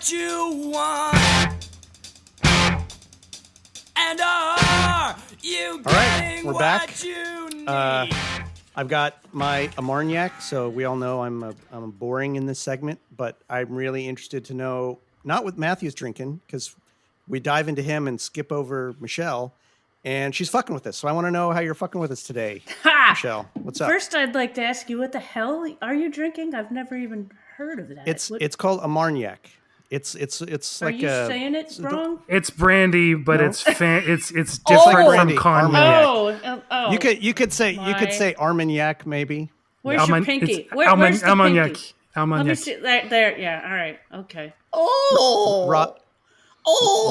what you want? And are you getting we're what back. you need? I've got my Amarniac, so we all know I'm boring in this segment, but I'm really interested to know, not what Matthew's drinking, because we dive into him and skip over Michelle, and she's fucking with us. So I want to know how you're fucking with us today. Ha! Michelle, what's up? First, I'd like to ask you, what the hell are you drinking? I've never even heard of that. It's called Amarniac. It's Are like you a saying it wrong? It's brandy, but No. it's it's different Oh! from Brandy, cognac. Oh. you could say Armagnac maybe. Where's your Alman- pinky? it's Where's the Almagnac. pinky? Almagnac. Let me see. There. Yeah. All right. Okay. Rob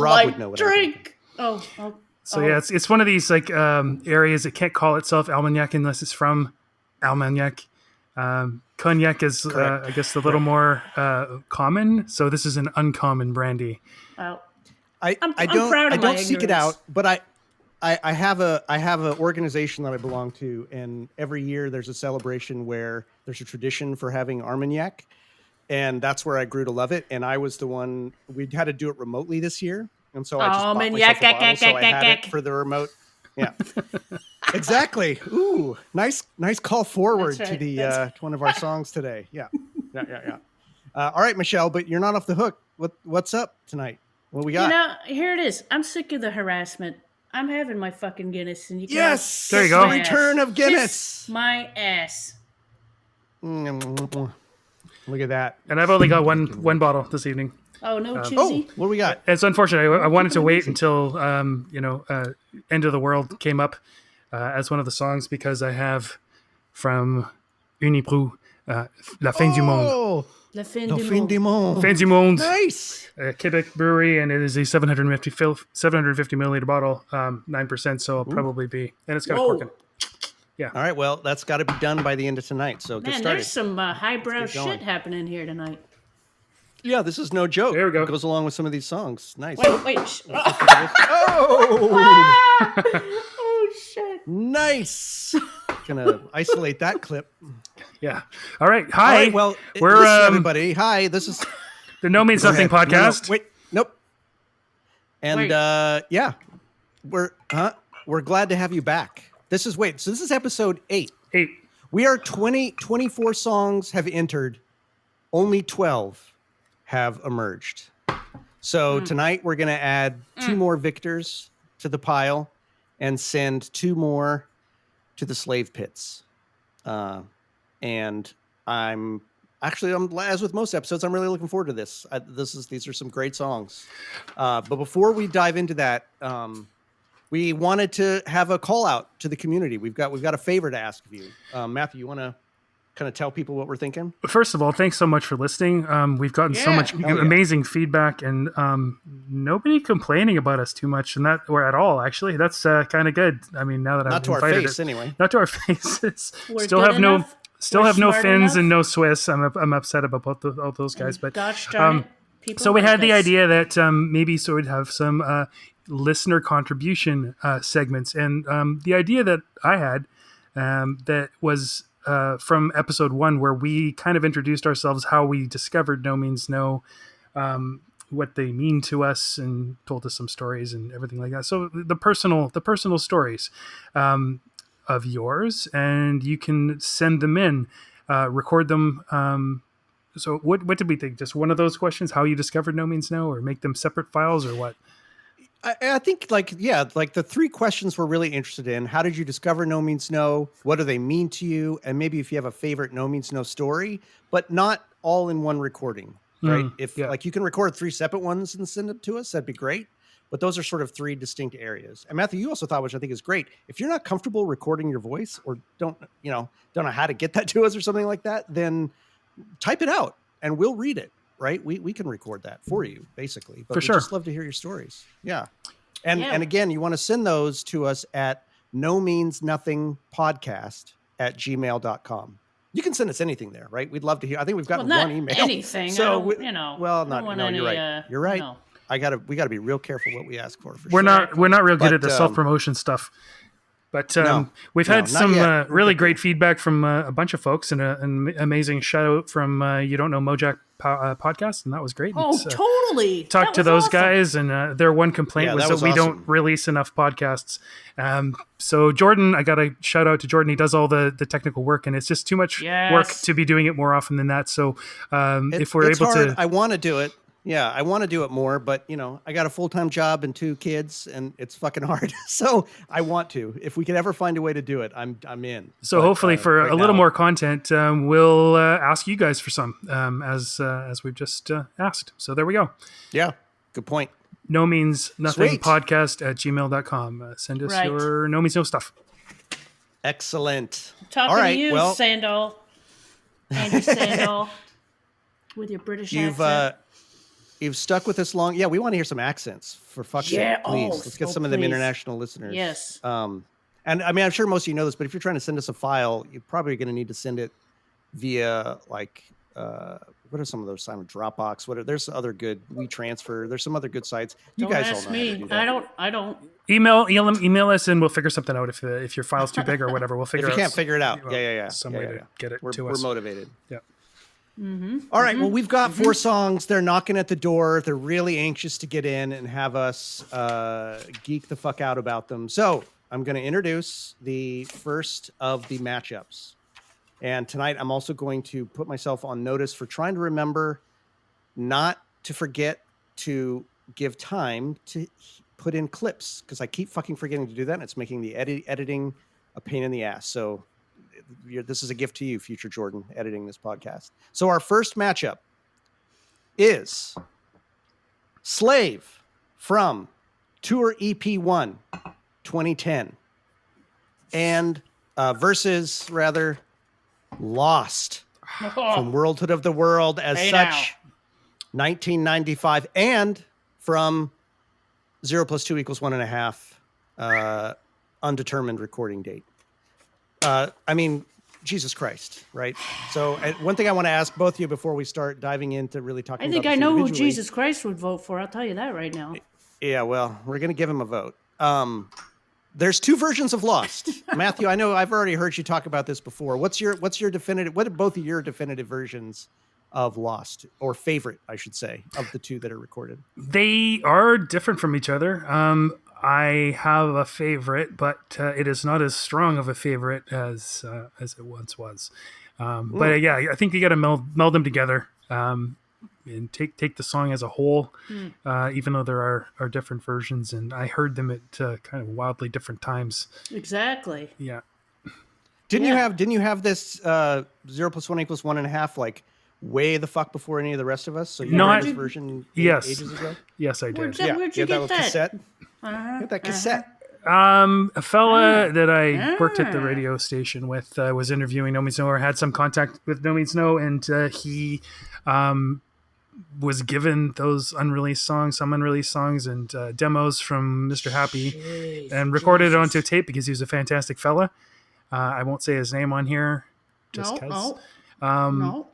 my would know what I'm drink. Oh. So yeah, it's one of these like areas that can't call itself Almagnac unless it's from Almagnac. Cognac is, I guess, a little more common. So this is an uncommon brandy. Oh. I proud of my don't seek it ignorance. out, but I have an organization that I belong to, and every year there's a celebration where there's a tradition for having Armagnac, and that's where I grew to love it. And I was the one, we had to do it remotely this year, and so I just bought myself a bottle, so I had it for the remote. Yeah, exactly. Ooh, nice call forward That's to right. the to one of our songs today. Yeah. All right, Michelle, but you're not off the hook. What's up tonight? What we got? Here it is. I'm sick of the harassment. I'm having my fucking Guinness, and you Yes, There you go. The return of Guinness. Kiss my ass. Look at that. And I've only got one bottle this evening. Oh no, Oh, cheesy. what do we got? It's unfortunate. I wanted to wait until End of the World came up as one of the songs because I have from Uniprou, La Fin du Monde. Oh, La fin the du fin monde. du monde. Fin du Monde, Nice. Quebec brewery, and it is a 750 milliliter bottle, 9%. So it'll probably be, and it's got a cork in it. All right, well, that's got to be done by the end of tonight. So get Man, started. there's some highbrow Let's get going. shit happening here tonight. Yeah, this is no joke. There we go. It goes along with some of these songs. Nice. Wait. Oh, Oh shit. nice. Gonna isolate that clip. Yeah. All right. Hi. All right, well, we're listen, everybody. Hi, this is the No Means Nothing Go ahead. podcast. No, wait, nope. And Wait. yeah, we're glad to have you back. This is episode 8. 8. We are 24 songs have entered. Only 12 have emerged. So tonight we're going to add 2 more victors to the pile and send 2 more to the slave pits. And I'm as with most episodes, I'm really looking forward to this. These are some great songs. But before we dive into that, we wanted to have a call out to the community. We've got a favor to ask of you. Matthew, you want to kind of tell people what we're thinking? First of all, thanks so much for listening. We've gotten so much amazing feedback, and nobody complaining about us too much, and that or at all. Actually, that's kind of good. I mean, now that Not I've to our invited face, it, anyway. not to our faces. We're Still good have no, enough? still We're have no smart Finns enough? and no Swiss. I'm upset about all those guys, but Gosh darn it. People so we like had the us. idea that maybe so we'd have some listener contribution segments, and the idea that I had that was from episode 1, where we kind of introduced ourselves, how we discovered No Means No, what they mean to us, and told us some stories and everything like that. So the personal stories of yours, and you can send them in, record them. So what did we think? Just one of those questions, how you discovered No Means No, or make them separate files, or what? I think like the 3 questions we're really interested in. How did you discover No Means No? What do they mean to you? And maybe if you have a favorite No Means No story, but not all in one recording, right? Like you can record 3 separate ones and send it to us, that'd be great. But those are sort of 3 distinct areas. And Matthew, you also thought, which I think is great, if you're not comfortable recording your voice or don't know how to get that to us or something like that, then type it out and we'll read it. Right. We can record that for you, basically. But For sure. Just love to hear your stories. Yeah. And again, you want to send those to us at nomeansnothingpodcast@gmail.com. You can send us anything there, right? We'd love to hear. I think we've gotten not one email. anything. So I don't, well, I not don't want no, any, you're right. You're right. no. We got to be real careful what we ask for We're not real good But, at the self-promotion stuff. But we've no, had not some yet. really great feedback from a bunch of folks, and an amazing shout out from You Don't Know Mojack podcast, and that was great. Oh, totally. Talked to those guys, and their one complaint was that we don't release enough podcasts. So Jordan, I got to shout out to Jordan. He does all the technical work, and it's just too much work to be doing it more often than that. So if we're able to... I want to do it. Yeah, I want to do it more, but I got a full-time job and 2 kids, and it's fucking hard. So I want to. If we could ever find a way to do it, I'm in. So hopefully, for a little more content, we'll ask you guys for some, as we've just asked. So there we go. Yeah, good point. No means nothing podcast at gmail.com. Send us your no means no stuff. Excellent. Talking to you, Sandal. Andy Sandal, with your British accent. You've stuck with us long. Yeah, we want to hear some accents, for fuck's sake. Please, let's get some of them international listeners. Yes. And I mean, I'm sure most of you know this, but if you're trying to send us a file, you're probably going to need to send it via like, what are some of those? Dropbox. There's other good WeTransfer. There's some other good sites. You guys all know how to do that. I don't. Email us, and we'll figure something out. If your file's too big or whatever, we'll figure. If you can't figure it out, some way to get it to us. We're motivated. Yeah. Mm-hmm. All right. Well, we've got 4 songs. They're knocking at the door. They're really anxious to get in and have us geek the fuck out about them. So I'm going to introduce the first of the matchups. And tonight I'm also going to put myself on notice for trying to remember not to forget to give time to put in clips, because I keep fucking forgetting to do that. And it's making the editing a pain in the ass. So this is a gift to you, future Jordan, editing this podcast. So our first matchup is Slave from Tour EP1 2010 and versus Lost from Worldhood of the World as such 1995 and from 0 + 2 = 1.5 undetermined recording date. I mean, Jesus Christ, right? So one thing I want to ask both of you before we start diving into really talking about this I know who Jesus Christ would vote for. I'll tell you that right now. Yeah, well, we're going to give him a vote. There's 2 versions of Lost. Matthew, I know I've already heard you talk about this before. What are both of your definitive versions of Lost, or favorite, I should say, of the 2 that are recorded? They are different from each other. I have a favorite, but it is not as strong of a favorite as it once was. But yeah, I think you got to meld them together and take the song as a whole, even though there are different versions. And I heard them at kind of wildly different times. Exactly. Yeah. Didn't you have this 0 + 1 = 1.5 like way the fuck before any of the rest of us? So you heard this version ages ago? Yes, I did. Where'd you get that? Cassette? Get that cassette. A fella that I worked at the radio station with was interviewing No Means No, or had some contact with No Means No, and he was given those some unreleased songs and demos from Mr. Happy, and recorded it onto tape because he was a fantastic fella. I won't say his name on here, just because. No.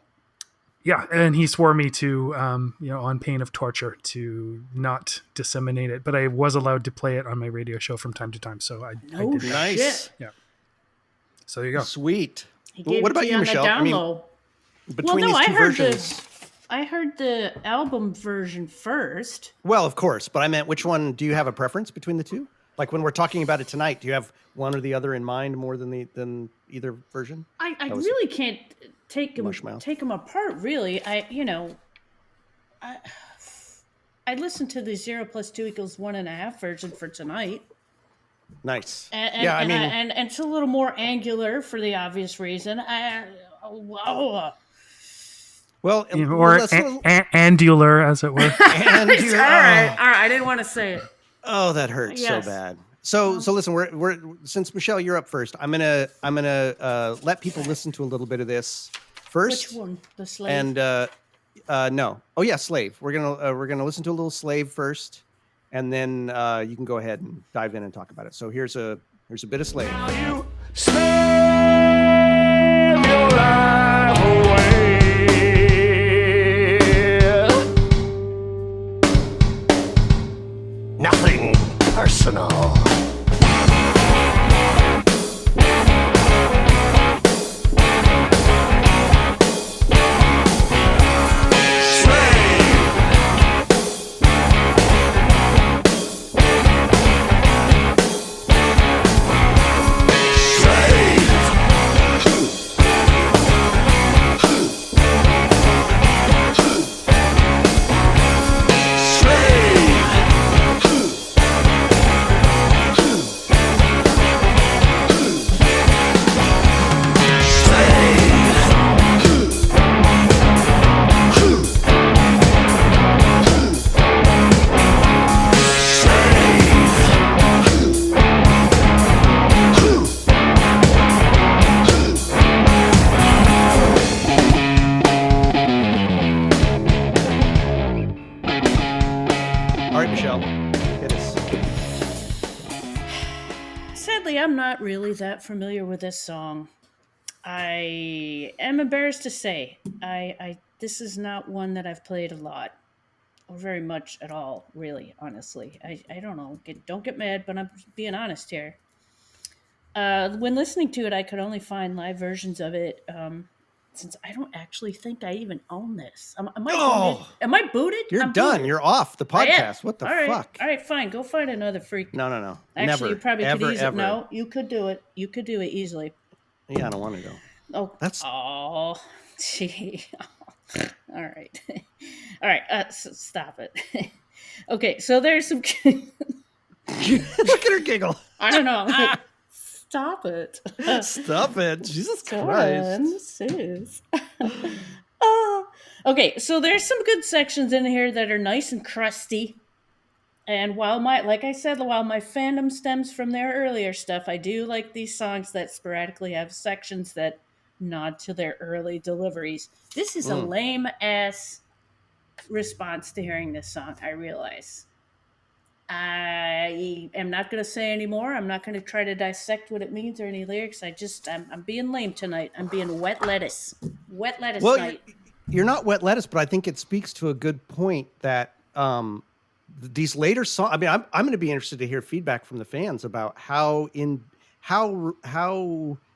Yeah, and he swore me to, on pain of torture, to not disseminate it. But I was allowed to play it on my radio show from time to time, so I did. Nice. Shit. Yeah. So there you go. Sweet. What about you, Michelle? I mean, between these 2 versions. I heard the album version first. Well, of course, but I meant which one? Do you have a preference between the 2? Like when we're talking about it tonight, do you have one or the other in mind more than either version? I really can't take them apart. Really, I listened to the 0 + 2 = 1.5 version for tonight. Nice. And it's a little more angular for the obvious reason. Well, or angular, as it were. All right. I didn't want to say it. Oh, that hurts so bad. So listen, we're since Michelle, you're up first. I'm gonna let people listen to a little bit of this first. Which one? The Slave. And no, oh yeah, Slave. We're gonna listen to a little Slave first, and then you can go ahead and dive in and talk about it. So here's a bit of Slave. You slave your life away. Nothing personal. not really that familiar with this song. I am embarrassed to say I this is not one that I've played a lot or very much at all, really, honestly. I don't know. Don't get mad, but I'm being honest here. When listening to it, I could only find live versions of it. Since I don't actually think I even own this. Am I booted? Oh, Am I booted? you're I'm done. booted. You're off the I am. podcast. What the All right. fuck? All right, fine. Go find another freak. No. Actually, Never. you probably Ever, could easily. ever. No, you could do it. You could do it easily. Yeah, I don't want to go. Oh, That's- oh, gee. All right, all right. Stop it. Okay, so there's some. Look at her giggle. I don't know. Stop it. Stop it. Jesus John, Christ. this is. Oh, okay, so there's some good sections in here that are nice and crusty. And like I said, while my fandom stems from their earlier stuff, I do like these songs that sporadically have sections that nod to their early deliveries. This is a lame ass response to hearing this song, I realize. I am not going to say any more. I'm not going to try to dissect what it means or any lyrics. I'm being lame tonight. I'm being wet lettuce. Wet lettuce night. You're not wet lettuce, but I think it speaks to a good point that these later songs. I mean, I'm going to be interested to hear feedback from the fans about how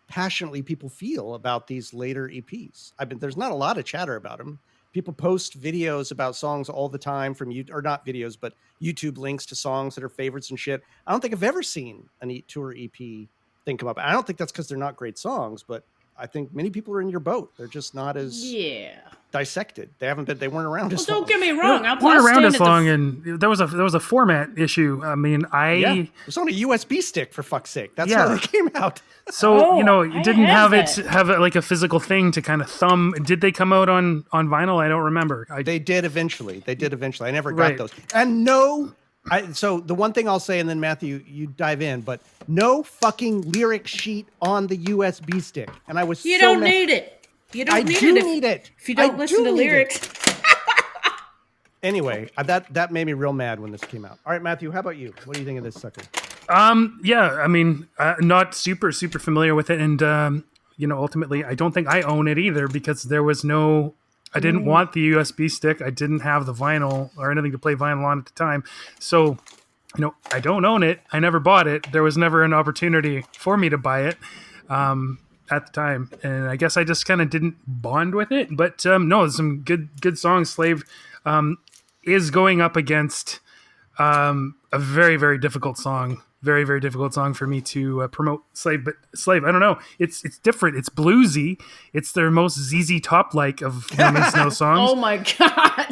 passionately people feel about these later EPs. I mean, there's not a lot of chatter about them. People post videos about songs all the time from you, or not videos, but YouTube links to songs that are favorites and shit. I don't think I've ever seen an tour EP thing come up. I don't think that's because they're not great songs, but I think many people are in your boat. They're just not as dissected. They weren't around as long. Don't get me wrong. Weren't around as long, and there was a format issue. I mean, it was on a USB stick, for fuck's sake. That's how they came out. So you didn't have it like a physical thing to kind of thumb. Did they come out on vinyl? I don't remember. They did eventually. I never got those. And so the one thing I'll say, and then Matthew, you dive in, but no fucking lyric sheet on the USB stick. And I was You don't need it. You don't need it. If you don't listen to lyrics. Anyway, that made me real mad when this came out. All right, Matthew, how about you? What do you think of this sucker? Yeah, I mean, not super familiar with it, and ultimately, I don't think I own it either because there was no. I didn't want the USB stick. I didn't have the vinyl or anything to play vinyl on at the time, so I don't own it. I never bought it. There was never an opportunity for me to buy it at the time, and I guess I just kind of didn't bond with it. But no, some good songs. Slave is going up against a very, very difficult song. Very, very difficult song for me to promote. Slave, I don't know. It's different. It's bluesy. It's their most ZZ Top like of No Means No songs. Oh my god.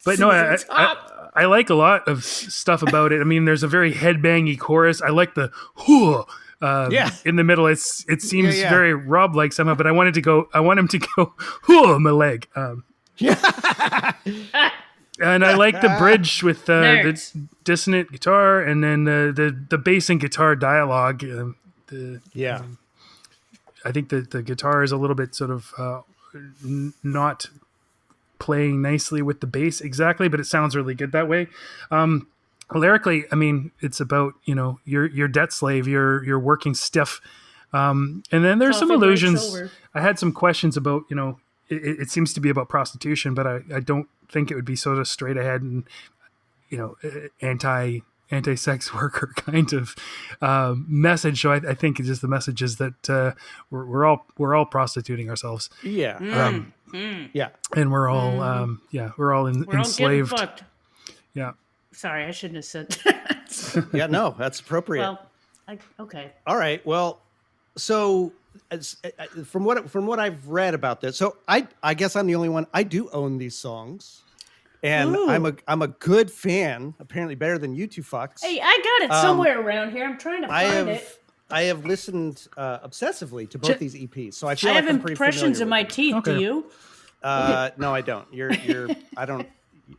But no, I like a lot of stuff about it. I mean, there's a very headbangy chorus. I like the whoo in the middle. It seems very Rob like somehow, but I want him to go whoo my leg. And I like the bridge with the dissonant guitar, and then the bass and guitar dialogue. I think the guitar is a little bit sort of not playing nicely with the bass exactly, but it sounds really good that way. Lyrically, I mean, it's about your debt slave, you're working stiff, and then there's some allusions. I had some questions about it seems to be about prostitution, but I don't think it would be sort of straight ahead and anti-sex worker kind of message. So I think it's just the message is that we're all prostituting ourselves. Yeah. And we're all enslaved. All fucked. Yeah. Sorry, I shouldn't have said that. Yeah, no, that's appropriate. Well, okay. All right. Well, so from what I've read about this, so I guess I'm the only one. I do own these songs, and I'm a good fan. Apparently, better than you two fucks. Hey, I got it somewhere around here. I'm trying to find it. I have listened obsessively to both these EPs, so I feel like I'm pretty impressions familiar of my with teeth. Okay. Do you? No, I don't. I don't.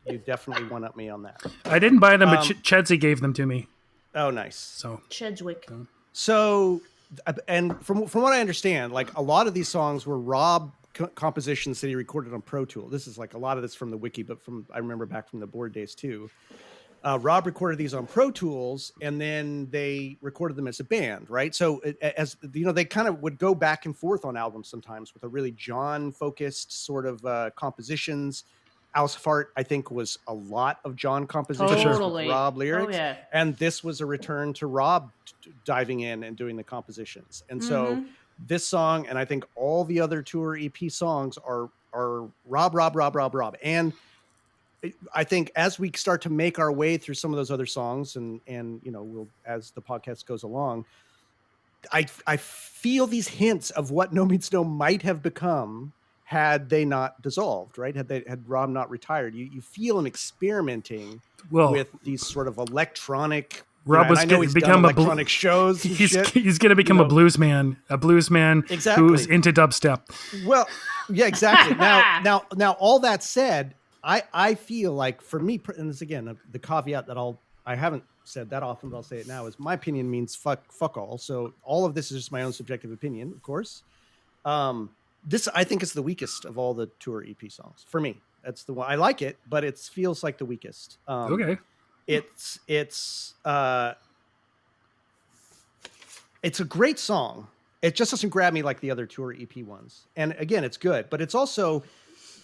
You definitely one up me on that. I didn't buy them, but Chedsy gave them to me. Oh, nice. So Chedswick. So, and from what I understand, like a lot of these songs were Rob compositions that he recorded on Pro Tool. This is like a lot of this from the wiki, but I remember back from the board days too. Rob recorded these on Pro Tools, and then they recorded them as a band, right? So as you know, they kind of would go back and forth on albums sometimes with a really John-focused sort of compositions. House of Art, I think, was a lot of John compositions Totally. with Rob lyrics, Oh, yeah. and this was a return to Rob diving in and doing the compositions. And so this song, and I think all the other tour EP songs are Rob. And I think as we start to make our way through some of those other songs, and you know, we'll, as the podcast goes along, I feel these hints of what No Means No might have become had they not dissolved, right? Had Rob not retired. You feel him experimenting with these sort of electronic. Rob was going to become electronic shows. He's going to become a blues man exactly. who's into dubstep. Well, yeah, exactly. Now, all that said, I feel like for me, and this again, the caveat that I haven't said that often, but I'll say it now, is my opinion means fuck all. So all of this is just my own subjective opinion, of course. This I think is the weakest of all the tour EP songs for me. That's the one I like it, but it feels like the weakest. Okay. It's a great song. It just doesn't grab me like the other tour EP ones. And again, it's good, but it's also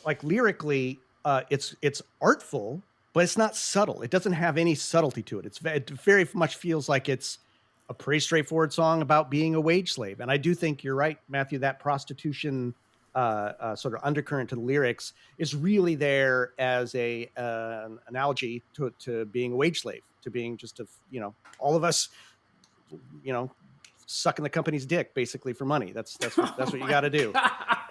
like lyrically, it's artful, but it's not subtle. It doesn't have any subtlety to it. It very much feels like it's a pretty straightforward song about being a wage slave. And I do think you're right, Matthew, that prostitution sort of undercurrent to the lyrics is really there as an analogy to being a wage slave, to being just all of us, sucking the company's dick basically for money. That's what you got to do.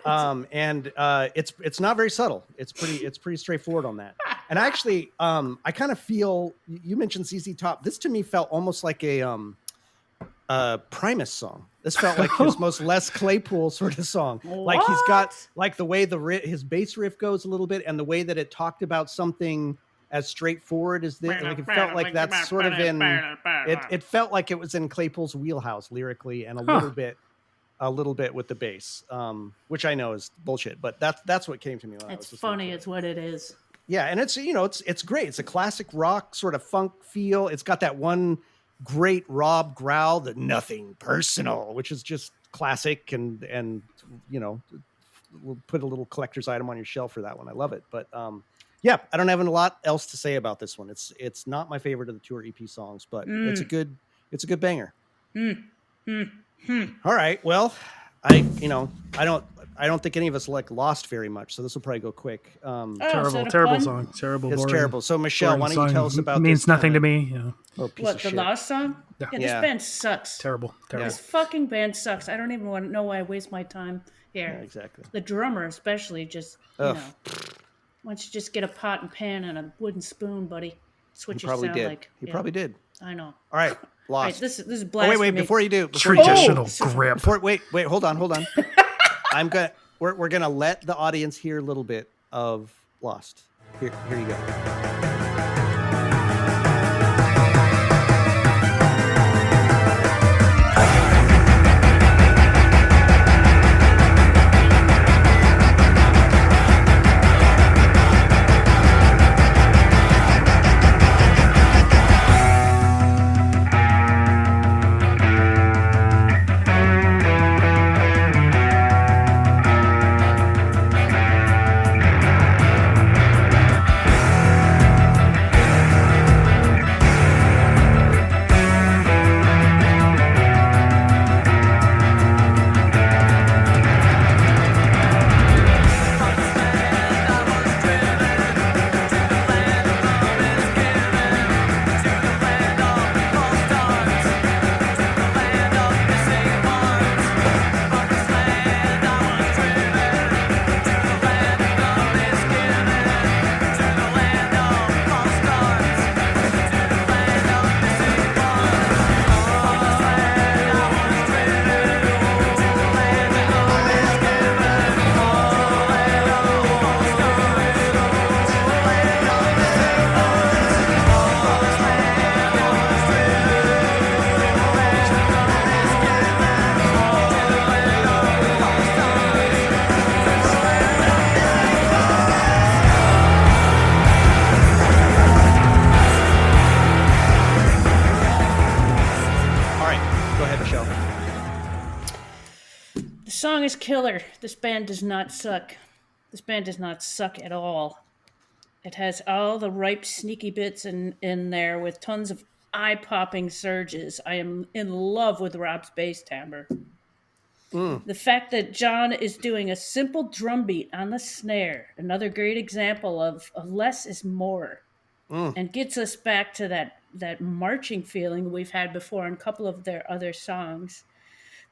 And it's not very subtle. It's pretty straightforward on that. And actually, I kind of feel, you mentioned ZZ Top. This to me felt almost like a Primus song. This felt like his most Les Claypool sort of song. Like he's got like the way his bass riff goes a little bit, and the way that it talked about something as straightforward as this. Like it felt like that's sort of it felt like it was in Claypool's wheelhouse lyrically, and a little bit with the bass, which I know is bullshit, but that's what came to me. It's funny. It's what it is. Yeah, and it's it's great. It's a classic rock sort of funk feel. It's got that one great Rob growl, the nothing personal, which is just classic, and we'll put a little collector's item on your shelf for that one. I love it. But yeah, I don't have a lot else to say about this one. It's not my favorite of the tour EP songs, but it's a good banger. All right, well, I don't think any of us like Lost very much, so this will probably go quick. Terrible song. Terrible. It's boring, terrible. So Michelle, why don't you tell us about means this? Nothing to me. What, the Lost song? Yeah. This band sucks. Terrible. This fucking band sucks. I don't even want to know why I waste my time here. Yeah, exactly. The drummer especially just, why don't you just get a pot and pan and a wooden spoon, buddy? That's what you sound like. He probably did. I know. All right, Lost. All right, this is blasphemy. Wait, before you do. Traditional grip. Wait, hold on. We're gonna let the audience hear a little bit of Lost. Here you go. song is killer. This band does not suck. This band does not suck at all. It has all the ripe, sneaky bits in there with tons of eye-popping surges. I am in love with Rob's bass timbre. The fact that John is doing a simple drum beat on the snare, another great example of less is more, and gets us back to that marching feeling we've had before in a couple of their other songs.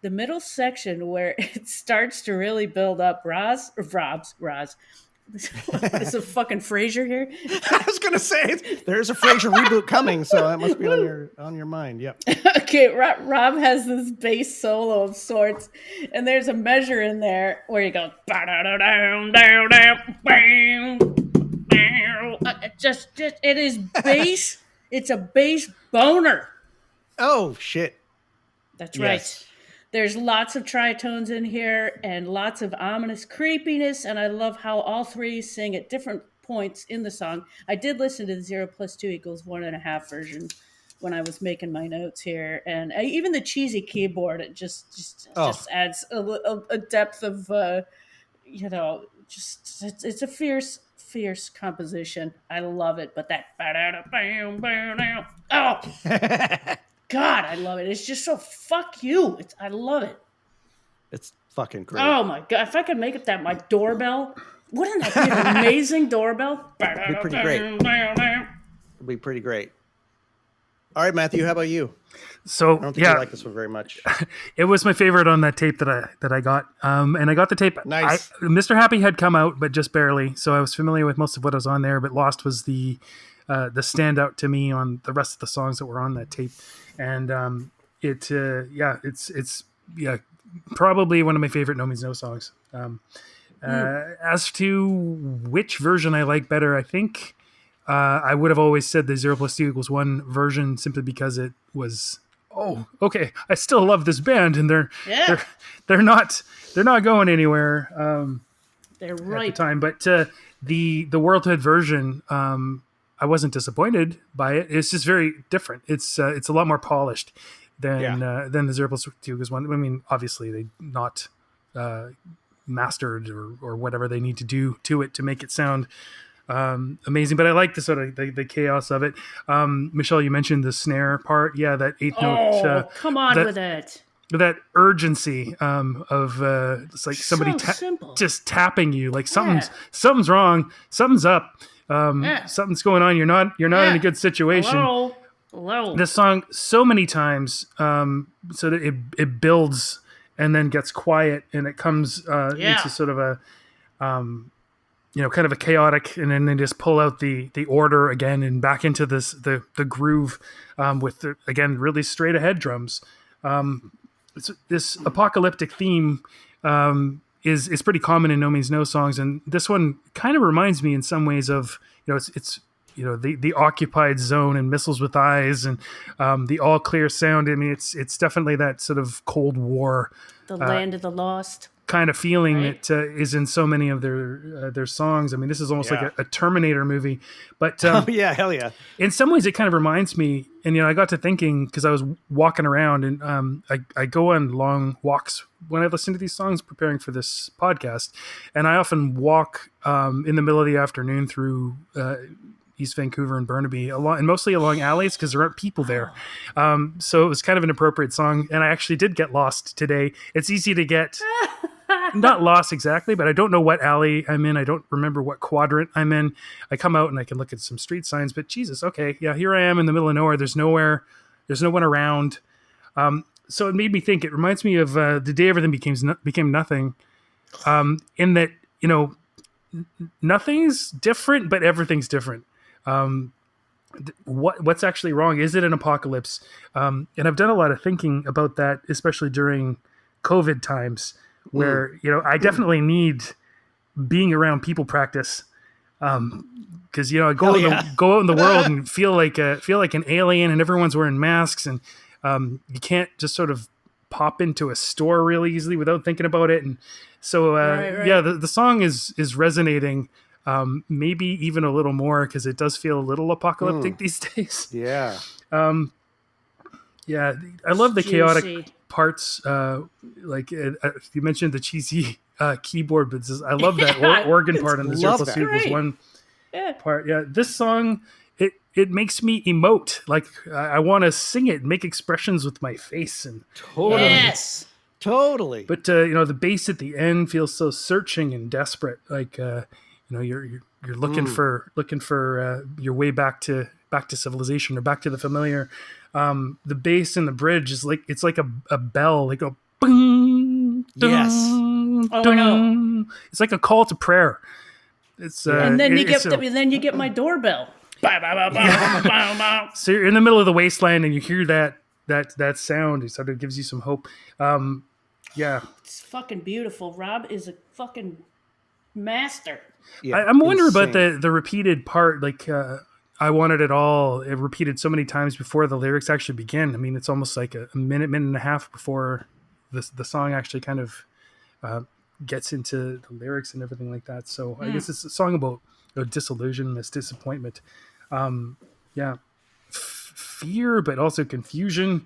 The middle section where it starts to really build up, Roz. What is a fucking Frasier here? I was gonna say there's a Frasier reboot coming, so that must be on your mind. Yep. Okay, Rob has this bass solo of sorts, and there's a measure in there where you go just it is bass. It's a bass boner. Oh shit. That's Yes. right. There's lots of tritones in here and lots of ominous creepiness, and I love how all three sing at different points in the song. I did listen to the 0 + 2 = 1.5 version when I was making my notes here, and even the cheesy keyboard, it just adds a depth of it's a fierce composition. I love it, but that God, I love it. It's just so fuck you. I love it. It's fucking great. Oh my God. If I could make it that my doorbell, wouldn't that be an amazing doorbell? It'd be pretty great. It'd be pretty great. All right, Matthew, how about you? So I don't think you like this one very much. it was my favorite on that tape that I got. And I got the tape. Nice. Mr. Happy had come out, but just barely. So I was familiar with most of what was on there, but Lost was the standout to me on the rest of the songs that were on that tape. And it's probably one of my favorite No Means No songs. As to which version I like better, I think I would have always said the 0 + 2 = 1 version, simply because it was okay. I still love this band, and they're not going anywhere. They're At the right. time, but the Worldhood version, I wasn't disappointed by it. It's just very different. It's a lot more polished than the 0 + 2 = 1. I mean, obviously they not mastered or whatever they need to do to it to make it sound amazing. But I like the sort of the chaos of it. Michelle, you mentioned the snare part. Yeah, that eighth note. Come on with it. That urgency of it's like somebody simple. just tapping you, like something's wrong, something's up. Something's going on. You're not in a good situation. Hello. This song so many times, so that it builds and then gets quiet, and it comes into sort of a, kind of a chaotic, and then they just pull out the order again and back into the groove, with the, again, really straight ahead drums. This apocalyptic theme is pretty common in No Means No songs, and this one kind of reminds me in some ways of it's the occupied zone and Missiles with Eyes and the all clear sound. I mean, it's definitely that sort of Cold War, the land of the lost kind of feeling, right? that is in so many of their songs. I mean, this is almost like a Terminator movie, but hell yeah. In some ways, it kind of reminds me. And I got to thinking, because I was walking around, and I go on long walks when I listen to these songs preparing for this podcast, and I often walk in the middle of the afternoon through East Vancouver and Burnaby, and mostly along alleys because there aren't people there. So it was kind of an appropriate song, and I actually did get lost today. It's easy to get not lost exactly, but I don't know what alley I'm in. I don't remember what quadrant I'm in. I come out and I can look at some street signs, but Jesus, okay, yeah, here I am in the middle of nowhere. There's no one around. So it made me think. It reminds me of the day everything became nothing. In that, nothing's different, but everything's different. What's actually wrong? Is it an apocalypse? And I've done a lot of thinking about that, especially during COVID times, where I definitely need being around people practice, because I go out in the world and feel like an alien, and everyone's wearing masks, and you can't just sort of pop into a store really easily without thinking about it. And so right. The song is resonating, maybe even a little more, because it does feel a little apocalyptic these days. Yeah. Yeah, I love the chaotic Juicy. parts. You mentioned the cheesy keyboard, but I love that Yeah, organ part on the love Zirkle that. Suit was Great. one Yeah. part. Yeah, this song it makes me emote. Like I want to sing it, make expressions with my face, and Totally. Yes. Totally. but the bass at the end feels so searching and desperate. Like you're looking for your way back to civilization or back to the familiar. The bass in the bridge is like it's like a bell, like a bing, Yes. dun, Oh, I know. dun. It's like a call to prayer. It's And then you it's get my doorbell. Bow, bow, bow, bow, bow, bow. so you're in the middle of the wasteland and you hear that sound. It sort of gives you some hope. Yeah, It's fucking beautiful. Rob is a fucking master. Yeah, I'm wondering about insane. the repeated part. Like, I wanted it all. It repeated so many times before the lyrics actually begin. I mean, it's almost like a minute and a half before the song actually kind of gets into the lyrics and everything like that. So I guess it's a song about disillusionment, disappointment. Yeah, fear, but also confusion.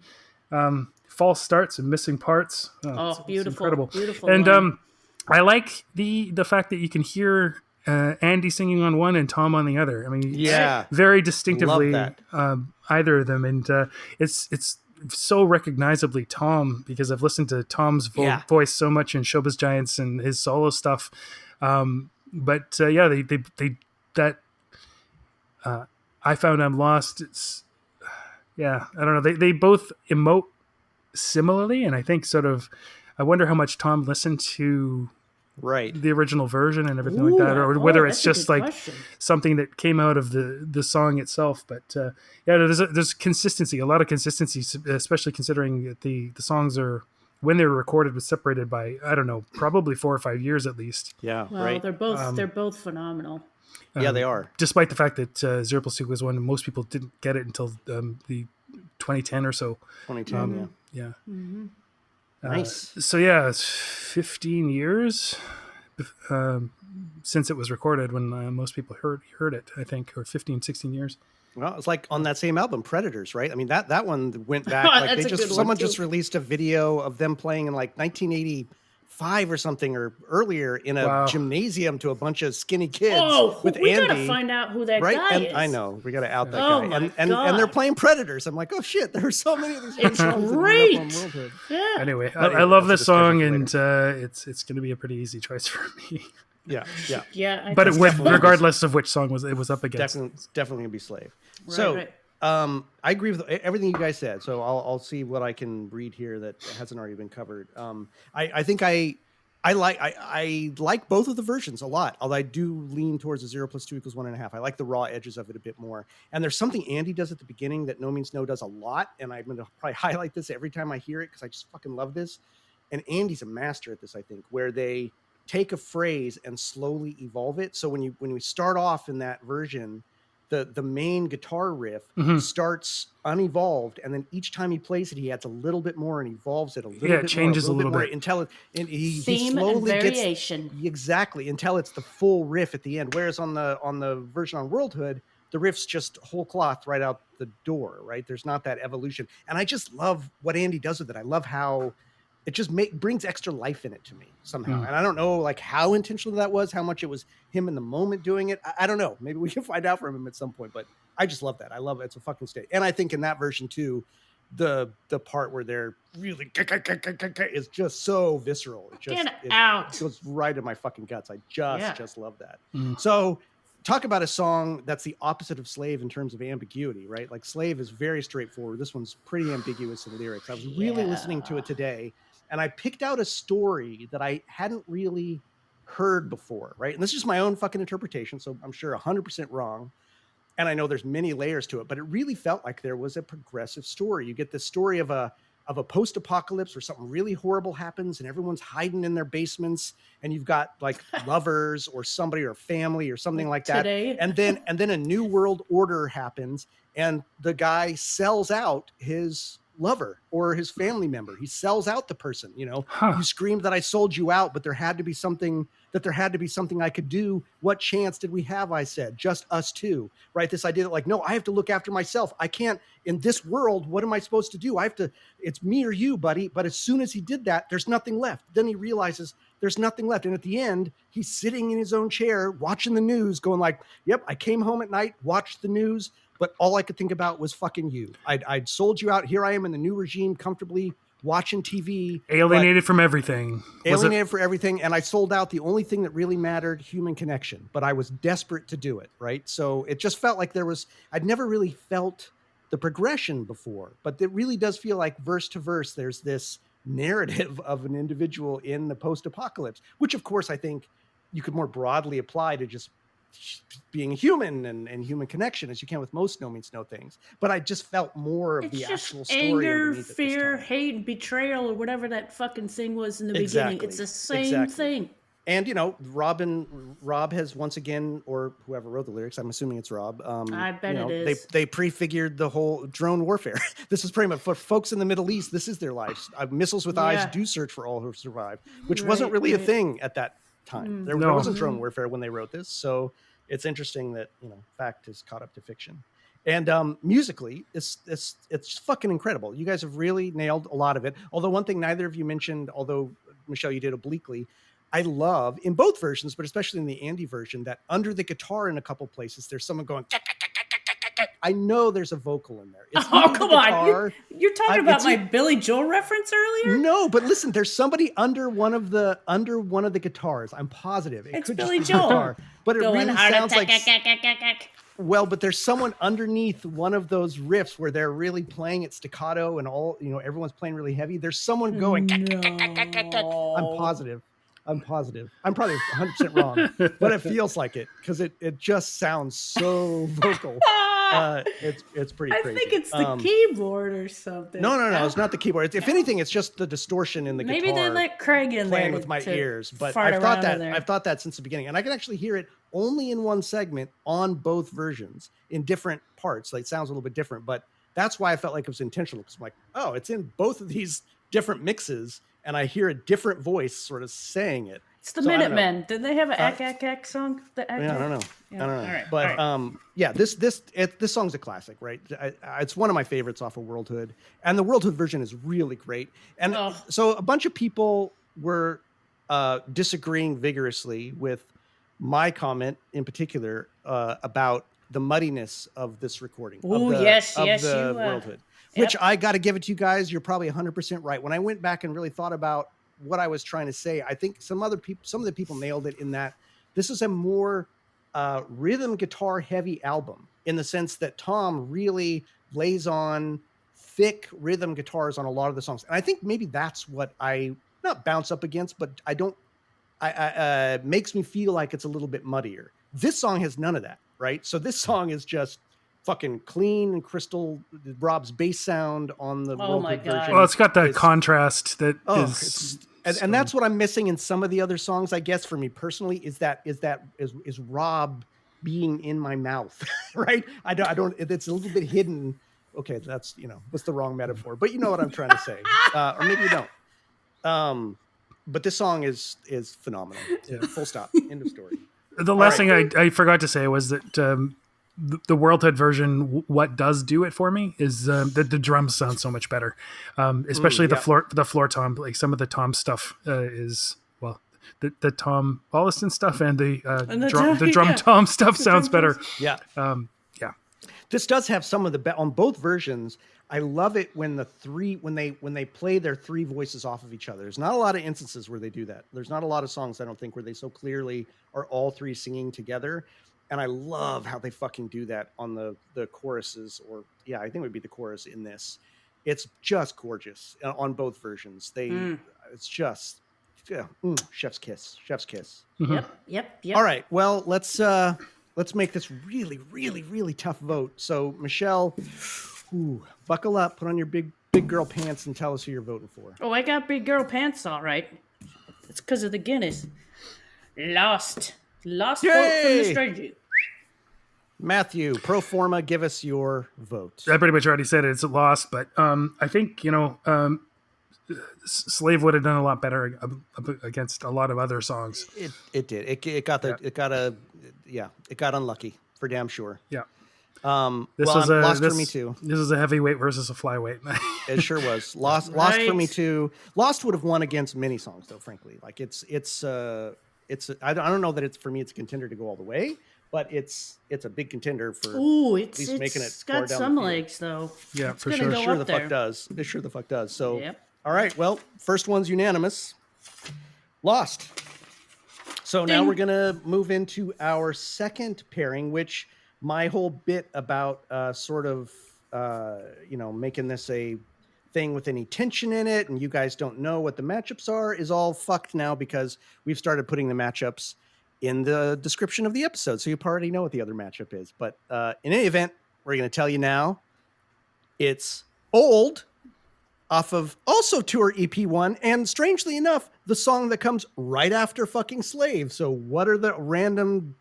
False starts and missing parts. It's Beautiful. incredible. Beautiful And line. I like the fact that you can hear Andy singing on one and Tom on the other. I mean, Yeah. very distinctively Love that. either of them, and it's so recognizably Tom because I've listened to Tom's Yeah. voice so much in Showbiz Giants and his solo stuff. But they that I found I'm lost. It's I don't know. They both emote similarly, and I think sort of I wonder how much Tom listened to Right. the original version and everything like that, or whether it's that's a just good like question. something that came out of the song itself. But there's consistency, a lot of consistency, especially considering that the songs are when they were recorded was separated by I don't know, probably 4 or 5 years at least. Yeah. Well, right. they're both phenomenal. Yeah, they are. Despite the fact that Zirpel Suit was one, most people didn't get it until the 2010 or so. 2010. Yeah. Nice. So yeah, it's 15 years since it was recorded when most people heard it, I think, or 15, 16 years. Well, it's like on that same album, Predators, right? I mean, that one went back. Like That's a good one, someone too. just released a video of them playing in like 1985 or something or earlier in a Wow. gymnasium to a bunch of skinny kids with we Andy. gotta find out who that Right, guy and is. I know we got to out that Oh guy, my and God. they're playing Predators. I'm like, oh shit, there are so many of these. It's songs that ended up great. on Worldhood. Yeah. Anyway, But I love that's this a song, discussion for and it's going to be a pretty easy choice for me. Yeah, yeah, Yeah. But definitely- regardless of which song it was up against. definitely gonna be Slave. Right, So, right. I agree with everything you guys said. So I'll see what I can read here that hasn't already been covered. I think I like both of the versions a lot. Although I do lean towards the 0 + 2 = 1.5. I like the raw edges of it a bit more. And there's something Andy does at the beginning that No Means No does a lot. And I'm going to probably highlight this every time I hear it because I just fucking love this. And Andy's a master at this, I think, where they take a phrase and slowly evolve it. So when we start off in that version, the main guitar riff starts unevolved, and then each time he plays it, he adds a little bit more and evolves it a little bit. It changes more, a little more bit until he Theme and slowly variation. gets exactly until it's the full riff at the end. Whereas on the version on Worldhood, the riff's just whole cloth right out the door. Right, there's not that evolution, and I just love what Andy does with it. I love how it just brings extra life in it to me somehow. And I don't know like how intentional that was, how much it was him in the moment doing it. I don't know. Maybe we can find out from him at some point, but I just love that. I love it. It's a fucking state. And I think in that version too, the part where they're really is just so visceral. It just, out. It goes right in my fucking guts. I just love that. Mm. So talk about a song that's the opposite of Slave in terms of ambiguity, right? Like Slave is very straightforward. This one's pretty ambiguous in lyrics. I was really listening to it today, and I picked out a story that I hadn't really heard before, right? And this is just my own fucking interpretation, so I'm sure 100% wrong. And I know there's many layers to it, but it really felt like there was a progressive story. You get the story of a post-apocalypse where something really horrible happens and everyone's hiding in their basements, and you've got like lovers or somebody or family or something like that. Today. And then a new world order happens, and the guy sells out his lover or his family member. He sells out the person, you know. Huh. You screamed that I sold you out, but there had to be something I could do. What chance did we have? I said, just us two, right? This idea that like, no, I have to look after myself. I can't in this world. What am I supposed to do? It's me or you, buddy. But as soon as he did that, there's nothing left. Then he realizes there's nothing left. And at the end, he's sitting in his own chair, watching the news, going like, yep, I came home at night, watched the news, but all I could think about was fucking you. I'd sold you out. Here I am in the new regime, comfortably watching TV. Alienated from everything. Alienated for everything. And I sold out the only thing that really mattered, human connection. But I was desperate to do it, right? So it just felt like I'd never really felt the progression before. But it really does feel like verse to verse, there's this narrative of an individual in the post-apocalypse, which of course I think you could more broadly apply to just being human and human connection as you can with most No Means No things. But I just felt more of It's the just actual story. anger, underneath it this fear, time. hate, and betrayal, or whatever that fucking thing was in the Exactly. beginning. It's the same thing. And, you know, Rob has once again, or whoever wrote the lyrics, I'm assuming it's Rob. I bet you know, it is. They prefigured the whole drone warfare. This is pretty much for folks in the Middle East. This is their life. Missiles with eyes do search for all who have survived, which wasn't really a thing at that time. There wasn't drone warfare when they wrote this. So it's interesting that, you know, fact has caught up to fiction. And musically, it's fucking incredible. You guys have really nailed a lot of it. Although one thing neither of you mentioned, although Michelle, you did obliquely, I love in both versions, but especially in the Andy version, that under the guitar in a couple places, there's someone going. I know there's a vocal in there. It's oh, come on. You're talking about my Billy Joel reference earlier? No, but listen, there's somebody under one of the guitars. I'm positive. It's Billy Joel. Guitar, but it really sounds like. like. Well, but there's someone underneath one of those riffs where they're really playing it staccato and all, you know, everyone's playing really heavy. There's someone going. No. I'm positive. I'm probably 100% wrong, but it feels like it because it just sounds so vocal. It's pretty crazy. I think it's the keyboard or something. No. It's not the keyboard. If anything, it's just the distortion in the guitar. Maybe they let Craig in playing there with my ears. But I've thought that since the beginning, and I can actually hear it only in one segment on both versions in different parts. Like it sounds a little bit different, but that's why I felt like it was intentional. Because I'm like, oh, it's in both of these different mixes. And I hear a different voice sort of saying it. It's the Minutemen. Did they have an Ack song? I don't know. Yeah. I don't know. All right. But yeah, this song's a classic, right? It's one of my favorites off of Worldhood, and the Worldhood version is really great. And so a bunch of people were disagreeing vigorously with my comment in particular about the muddiness of this recording. Oh, yes, you Worldhood. Which I got to give it to you guys. You're probably 100% right. When I went back and really thought about what I was trying to say, I think some of the people nailed it in that this is a more rhythm guitar heavy album in the sense that Tom really lays on thick rhythm guitars on a lot of the songs. And I think maybe that's what I not bounce up against, but makes me feel like it's a little bit muddier. This song has none of that, right? So this song is just fucking clean and crystal. Rob's bass sound on the Worldhood version. Well, it's got that contrast that is, and that's what I'm missing in some of the other songs. I guess for me personally, is Rob being in my mouth, right? I don't. It's a little bit hidden. Okay, that's what's the wrong metaphor, but you know what I'm trying to say, or maybe you don't. But this song is phenomenal. Yeah. Full stop. End of story. The last thing I forgot to say was that. The Worldhood version, what does do it for me is that the drums sound so much better, especially the floor tom. Like some of the tom stuff is the Tom Bolliston stuff and the drum tom stuff sounds better. Yeah. This does have some of the on both versions. I love it when they play their three voices off of each other. There's not a lot of instances where they do that. There's not a lot of songs I don't think where they so clearly are all three singing together. And I love how they fucking do that on the choruses, or I think it would be the chorus in this. It's just gorgeous on both versions. It's just chef's kiss. Mm-hmm. Yep. All right, well let's make this really, really, really tough vote. So Michelle, buckle up, put on your big girl pants, and tell us who you're voting for. Oh, I got big girl pants, all right. It's because of the Guinness. Lost vote from the stranger. Matthew, pro forma, give us your vote. I pretty much already said it. It's a loss, but I think Slave would have done a lot better against a lot of other songs. It did. It got unlucky for damn sure. Yeah. This was lost for me too. This is a heavyweight versus a flyweight. It sure was. Lost for me too. Lost would have won against many songs though, frankly. Like it's I don't know that it's for me it's a contender to go all the way, but it's a big contender for it's making it got some legs though. Yeah, it's for sure. It sure the fuck does. It sure the fuck does. So all right, well, first one's unanimous. Lost. So now we're gonna move into our second pairing, which my whole bit about making this a thing with any tension in it and you guys don't know what the matchups are is all fucked now because we've started putting the matchups in the description of the episode. So you already know what the other matchup is. But in any event, we're going to tell you now. It's Old off of also Tour EP1. And strangely enough, the song that comes right after fucking Slave. So what are the random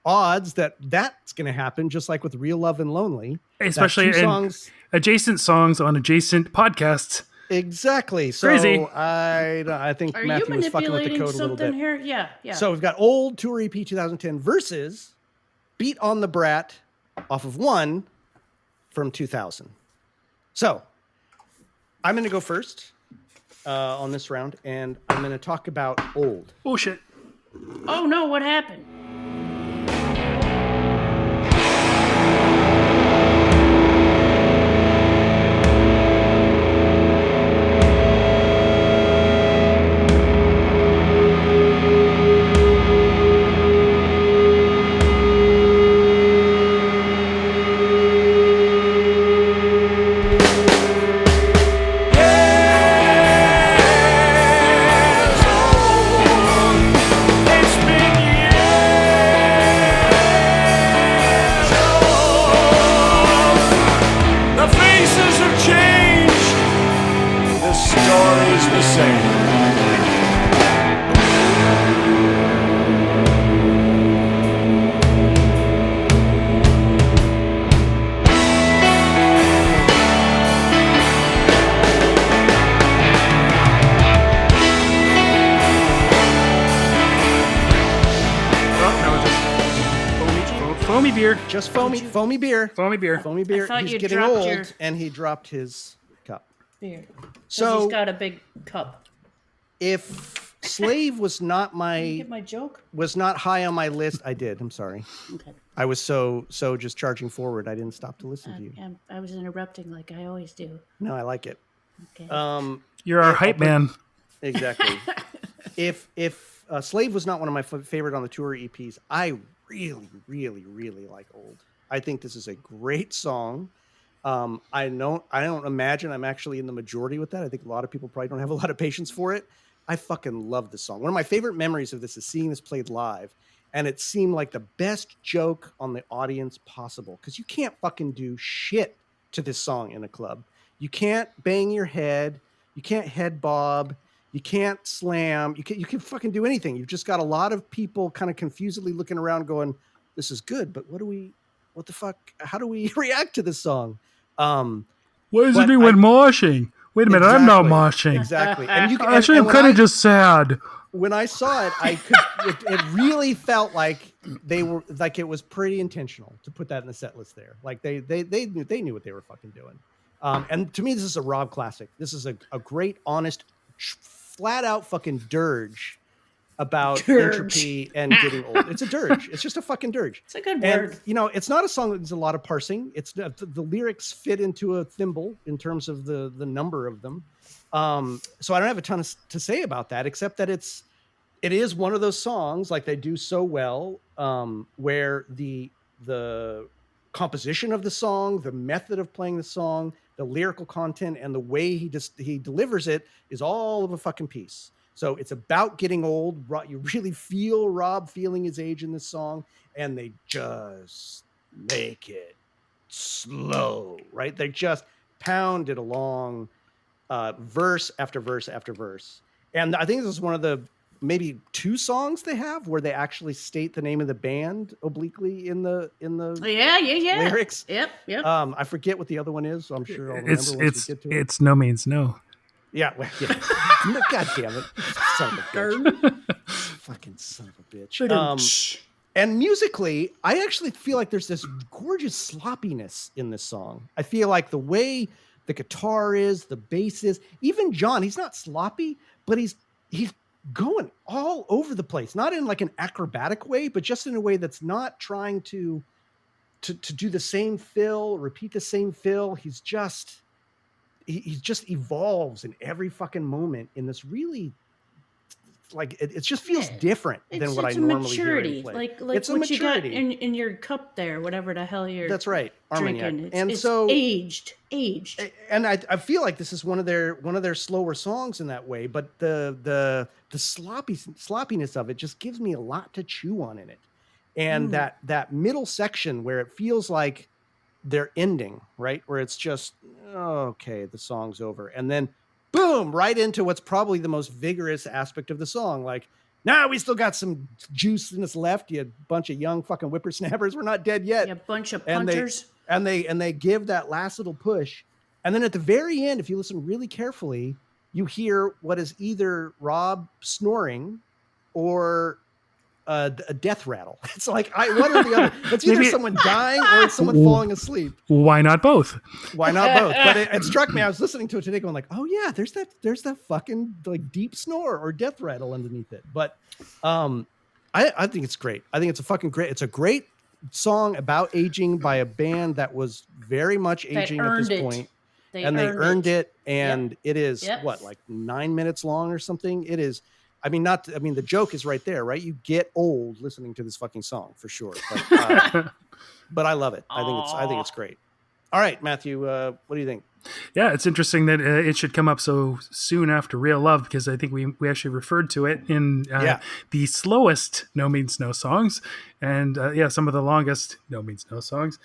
odds that that's going to happen, just like with Real Love and Lonely, especially in adjacent songs on adjacent podcasts. Exactly. So crazy. I think Matthew was fucking with the code a little bit here. Yeah. So we've got Old Tour EP 2010 versus Beat on the Brat off of One from 2000. So I'm going to go first on this round, and I'm going to talk about Old. Oh shit! Oh no! What happened? Just foamy beer. He's getting old, and he dropped his cup. Beer. So he's got a big cup. If Slave was not get my joke? Was not high on my list, I did. I'm sorry. Okay. I was so just charging forward. I didn't stop to listen to you. I was interrupting like I always do. No, I like it. Okay. You're our hype man. Exactly. If Slave was not one of my favorite on the tour EPs, I really, really, really like Old. I think this is a great song. I don't imagine I'm actually in the majority with that. I think a lot of people probably don't have a lot of patience for it. I fucking love this song. One of my favorite memories of this is seeing this played live, and it seemed like the best joke on the audience possible, because you can't fucking do shit to this song in a club. You can't bang your head. You can't head bob. You can't slam. You can fucking do anything. You've just got a lot of people kind of confusedly looking around going, this is good, but what the fuck? How do we react to this song? Why is anyone moshing? Wait a minute, I'm not moshing. Exactly. And actually, I'm kind of just sad. When I saw it, it really felt like they were like, it was pretty intentional to put that in the set list there. Like they knew what they were fucking doing. And to me, this is a Rob classic. This is a great, honest, flat out fucking dirge about entropy and getting old. It's a dirge. It's just a fucking dirge. It's a good word. And, it's not a song that needs a lot of parsing. It's the lyrics fit into a thimble in terms of the number of them. So I don't have a ton to say about that, except that it is one of those songs, like they do so well, where the composition of the song, the method of playing the song, the lyrical content, and the way he delivers it is all of a fucking piece. So it's about getting old. You really feel Rob feeling his age in this song, and they just make it slow, right? They just pound it along, verse after verse after verse. And I think this is one of the maybe 2 songs they have where they actually state the name of the band obliquely in the Yeah. lyrics. Yep. I forget what the other one is, so I'm sure I'll remember once we get to it. It's No Means No. Yeah, well, yeah. God damn it. Son of a bitch. Fucking son of a bitch. And musically, I actually feel like there's this gorgeous sloppiness in this song. I feel like the way the guitar is, the bass is, even John, he's not sloppy, but he's going all over the place, not in like an acrobatic way, but just in a way that's not trying to do the same fill, repeat the same fill. He's just he just evolves in every fucking moment in this really like it just feels different than what I normally hear him play. Like It's a what you got maturity. in your cup there, whatever the hell you're That's right, Armagnac. drinking. And it's so aged. And I feel like this is one of their slower songs in that way, but the sloppiness of it just gives me a lot to chew on in it. And that middle section where it feels like they're ending, right? Where it's just, okay, the song's over. And then boom, right into what's probably the most vigorous aspect of the song. Like, nah, we still got some juice in us left. You bunch of young fucking whippersnappers. We're not dead yet. A bunch of punchers. And they give that last little push. And then at the very end, if you listen really carefully, you hear what is either Rob snoring or a death rattle. It's like, one or the other. It's either someone dying or it's someone falling asleep. Why not both? Why not both? But it struck me. I was listening to it today going like, oh yeah, there's that fucking like deep snore or death rattle underneath it. But I think it's great. I think it's a great song about aging by a band that was very much aging at this point. They earned it. And it is what, like 9 minutes long or something? It is. The joke is right there, right? You get old listening to this fucking song for sure. But I love it. I think it's great. All right, Matthew, what do you think? Yeah, it's interesting that it should come up so soon after Real Love, because I think we actually referred to it in the slowest No Means No songs, and some of the longest No Means No songs.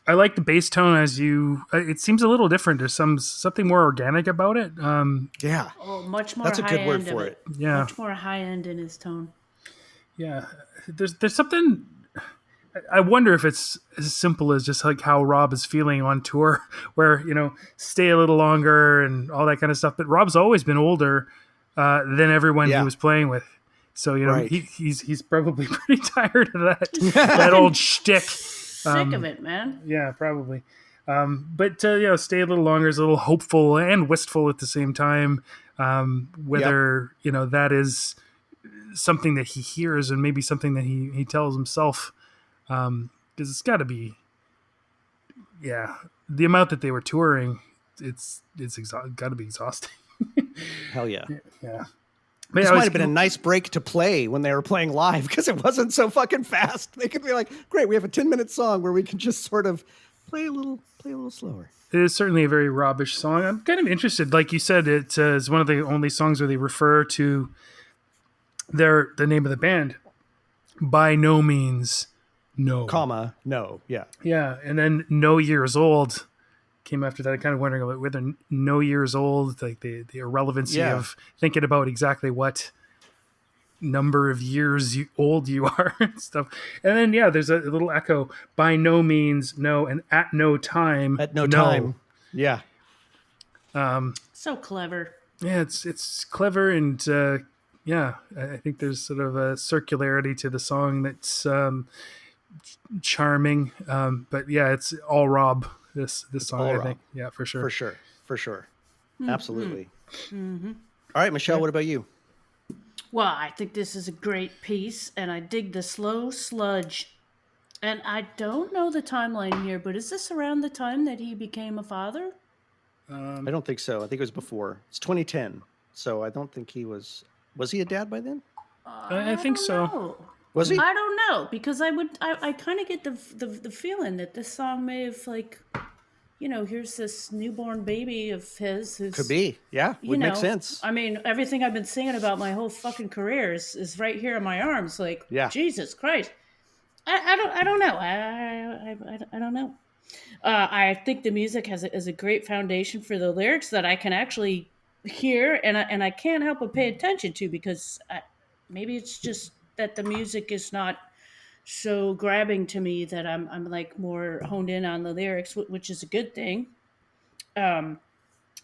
I like the bass tone it seems a little different. There's something more organic about it. Much more. That's a good high word end for of it. Yeah. Much more high end in his tone. Yeah. There's something, I wonder if it's as simple as just like how Rob is feeling on tour, where, stay a little longer and all that kind of stuff. But Rob's always been older than everyone he was playing with. So, right. he's probably pretty tired of that old shtick. Sick of it, man. Yeah, probably. But stay a little longer is a little hopeful and wistful at the same time. Whether that is something that he hears and maybe something that he tells himself, because it's got to be, the amount that they were touring, it's got to be exhausting. Hell yeah. Yeah. This might have been a nice break to play when they were playing live because it wasn't so fucking fast. They could be like, great, we have a 10-minute song where we can just sort of play a little slower. It is certainly a very Robish song. I'm kind of interested. Like you said, it is one of the only songs where they refer to the name of the band. By No Means No. Comma, no. Yeah. Yeah. And then No Years Old came after that. I'm kind of wondering about whether No Years Old, like the irrelevancy of thinking about exactly what number of years old you are and stuff. And then there's a little echo, by no means no, and at no time. At no time. Yeah. So clever. Yeah, it's clever, and I think there's sort of a circularity to the song that's charming. But it's all Rob. This song, I think. Yeah, for sure. For sure. Absolutely. Mm-hmm. All right, Michelle, what about you? Well, I think this is a great piece, and I dig the slow sludge. And I don't know the timeline here, but is this around the time that he became a father? I don't think so. I think it was before. It's 2010. So I don't think he was he a dad by then? I think so. Know. Was he? I don't know, because I kind of get the feeling that this song may have, like, here's this newborn baby of his who's... Could be. Yeah, would make sense. I mean, everything I've been singing about my whole fucking career is right here in my arms. Like, Jesus Christ. I don't know. I don't know. I think the music is a great foundation for the lyrics that I can actually hear and I can't help but pay attention to because maybe it's just that the music is not so grabbing to me that I'm like more honed in on the lyrics, which is a good thing. Um,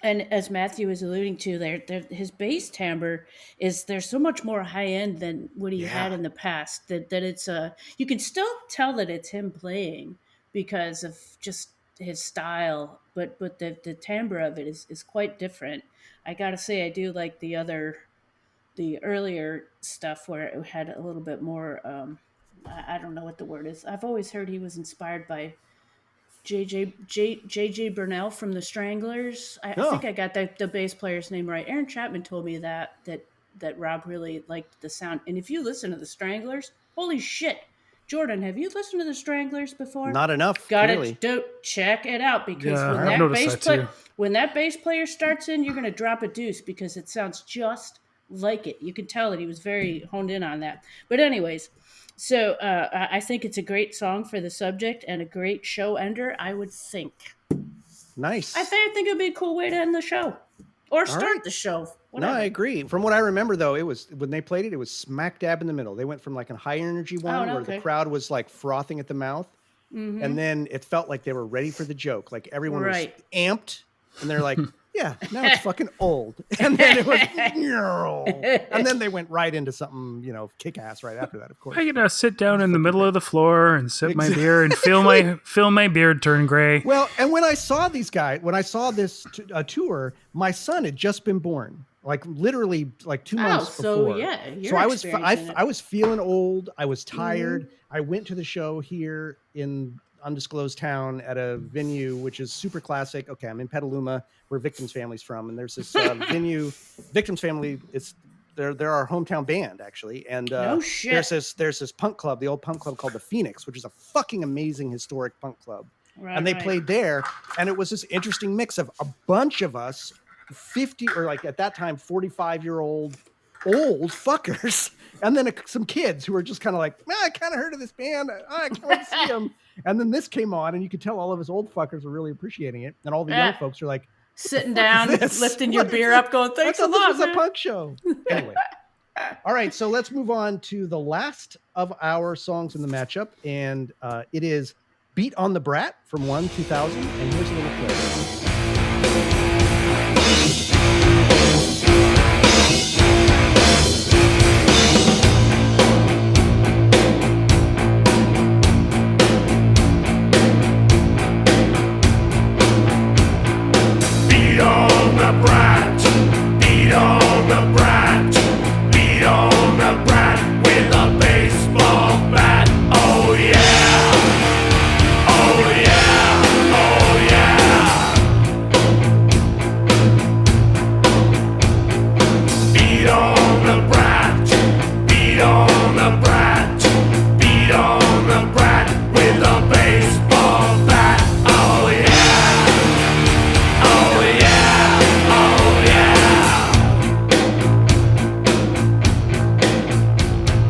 and as Matthew is alluding to, his bass timbre is there's so much more high end than what he had Yeah. in the past. That it's you can still tell that it's him playing because of just his style, but the timbre of it is quite different. I gotta say, I do like the earlier stuff where it had a little bit more. I don't know what the word is. I've always heard he was inspired by JJ Burnell from the Stranglers. I think Oh, I got the bass player's name right. Aaron Chapman told me that Rob really liked the sound. And if you listen to the Stranglers, holy shit, Jordan, have you listened to the Stranglers before? not enough, Got clearly. to check it out because Yeah, I've noticed that too. when that bass player starts in, you're gonna drop a deuce because it sounds just like it. You can tell that he was very honed in on that. But anyways, so I think it's a great song for the subject and a great show ender. I would think. Nice. I think it'd be a cool way to end the show or start right. the show. No, Whatever. I agree. From what I remember, though, it was when they played it, it was smack dab in the middle. They went from like a high energy one where the okay. crowd was like frothing at the mouth, and then it felt like they were ready for the joke. Like everyone Right. was amped, and they're like, "Yeah, now it's fucking old." And then it was, and then they went right into something, kick ass right after that. Of course. I can sit down in the middle of the floor and sip my beer and feel my beard turn gray. Well, and when I saw these guys, when I saw this tour, my son had just been born, like literally like 2 months before. So I was feeling old. I was tired. I went to the show here in undisclosed town at a venue which is super classic. Okay, I'm in Petaluma, where Victim's family's from, and there's this venue. Victim's family is they're our hometown band actually, and no shit. there's this punk club, the old punk club called the Phoenix, which is a fucking amazing historic punk club. Right, and they played there, and it was this interesting mix of a bunch of us 50 or like at that time 45-year-old old fuckers, and then some kids who were just kind of like, I kind of heard of this band, I can't wait to see them. And then this came on, and you could tell all of us old fuckers were really appreciating it, and all the young folks are like sitting down, lifting your beer up, going, thanks a lot, this was a punk show. Anyway. All right, so let's move on to the last of our songs in the matchup, and it is Beat on the Brat from 2000, and here's a little clip. Beat on the brat. Beat on the brat. Beat on the brat with a baseball bat. Oh yeah. Oh yeah. Oh yeah. Beat on the brat. Beat on the brat. Beat on the brat with a baseball bat. Oh yeah. Oh yeah. Oh yeah.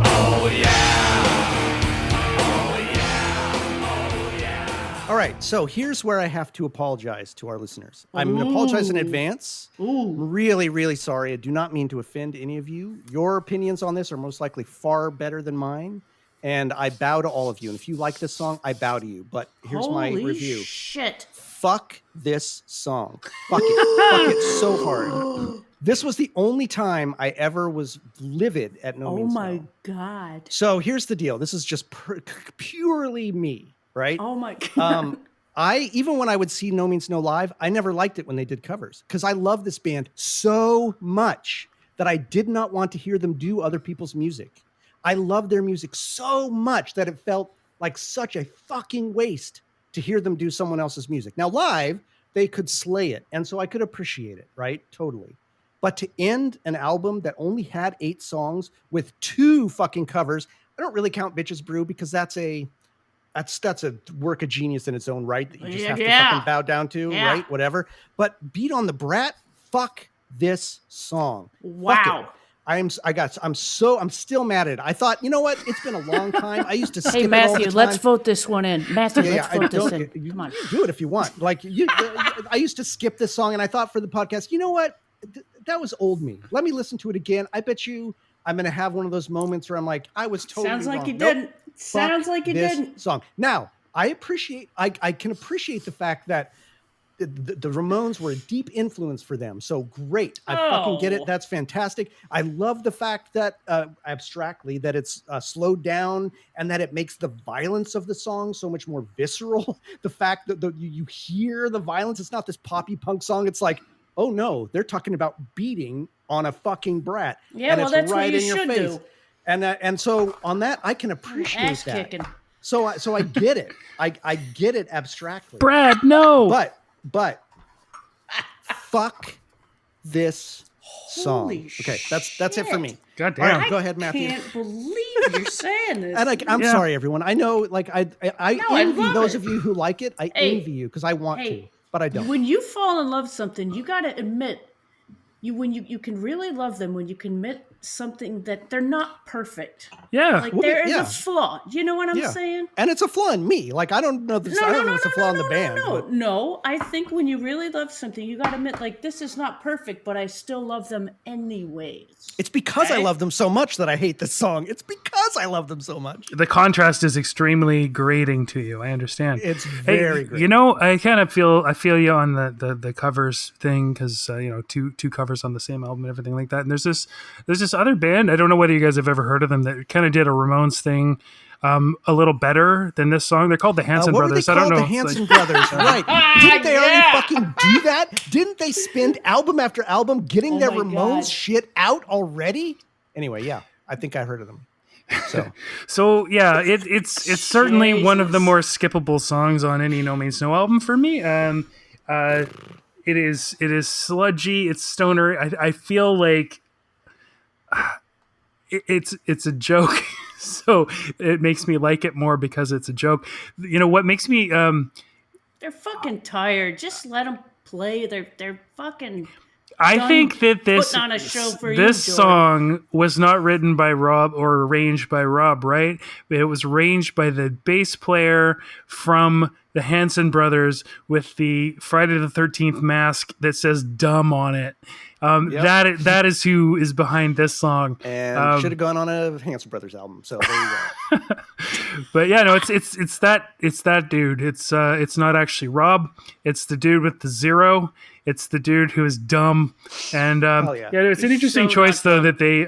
Oh yeah. All right, so here's where I have to apologize to our listeners. I'm going to apologize in advance. I'm really, really sorry. I do not mean to offend any of you. Your opinions on this are most likely far better than mine, and I bow to all of you. And if you like this song, I bow to you. But here's my review. Shit. Fuck this song. Fuck it. Fuck it so hard. This was the only time I ever was livid at No Means No. God. So here's the deal. This is just purely me, right? Oh my God. Even when I would see No Means No live, I never liked it when they did covers because I love this band so much that I did not want to hear them do other people's music. I love their music so much that it felt like such a fucking waste to hear them do someone else's music. Now live, they could slay it, and so I could appreciate it, right? Totally. But to end an album that only had 8 songs with 2 fucking covers, I don't really count Bitches Brew because that's a work of genius in its own right that you just have to fucking bow down to, right? Whatever. But Beat on the Brat, fuck this song. Wow. Fuck it. I'm still mad at it. I thought, you know what? It's been a long time. I used to skip Hey, it all Matthew, the time. let's vote this one in. Matthew, let's vote this in. Come on. Do it if you want. Like I used to skip this song, and I thought for the podcast, you know what? that was old me. Let me listen to it again. I bet you I'm going to have one of those moments where I'm like, I was totally Sounds like wrong. you Nope. didn't. Sounds like you This didn't. song. Now, I can appreciate the fact that the Ramones were a deep influence for them. So great. I fucking get it. Oh. That's fantastic. I love the fact that abstractly that it's slowed down and that it makes the violence of the song so much more visceral. The fact that you hear the violence, it's not this poppy punk song. It's like, oh no, they're talking about beating on a fucking brat. Yeah, and well, it's that's what right you in your should face. do. And so on that, I can appreciate Ass that. kicking. So I get it. I get it abstractly. Brad, no. But fuck this song. Holy Okay, that's it for me. God All damn. right, go ahead, Matthew. I can't believe you're saying this. And I'm Yeah. sorry, everyone. I know, like I No, I envy love those it. of you who like it. I Hey, envy you because I want to, but I don't. When you fall in love with something, you got to admit when you can really love them when you can admit something that they're not perfect. Yeah. Like Well, there is yeah. a flaw. You know what I'm Yeah. saying? And it's a flaw in me. Like I don't know this. I don't know it's a flaw in the band. but- No, I think when you really love something, you got to admit, like, this is not perfect, but I still love them anyways. It's because I Okay? love them so much that I hate this song. It's because I love them so much. The contrast is extremely grating to you. I understand. It's very great. You know, I kind of feel you on the covers thing because you know two covers on the same album and everything like that. And there's this other band. I don't know whether you guys have ever heard of them that kind of did a Ramones thing a little better than this song. They're called the Hanson what Brothers. Were they I don't called? know. The Hanson Brothers, right? Didn't they already fucking do that? Didn't they spend album after album getting their my Ramones God. shit out already? Anyway, yeah, I think I heard of them. So yeah, it's certainly one of the Jesus. more skippable songs on any No Means No album for me. It is sludgy. It's stoner. I feel like it's a joke, so it makes me like it more because it's a joke. You know what makes me They're fucking tired. Just let them play. They're fucking. I done think that this putting on a show for this you, Jordan. song was not written by Rob or arranged by Rob, right? It was arranged by the bass player from the Hanson Brothers with the Friday the 13th mask that says "dumb" on it. That is who is behind this song. And should have gone on a Hanson Brothers album. So there you go. But yeah, no, it's that dude. It's not actually Rob. It's the dude with the zero. It's the dude who is dumb. And yeah. It's an He's interesting so choice not though that they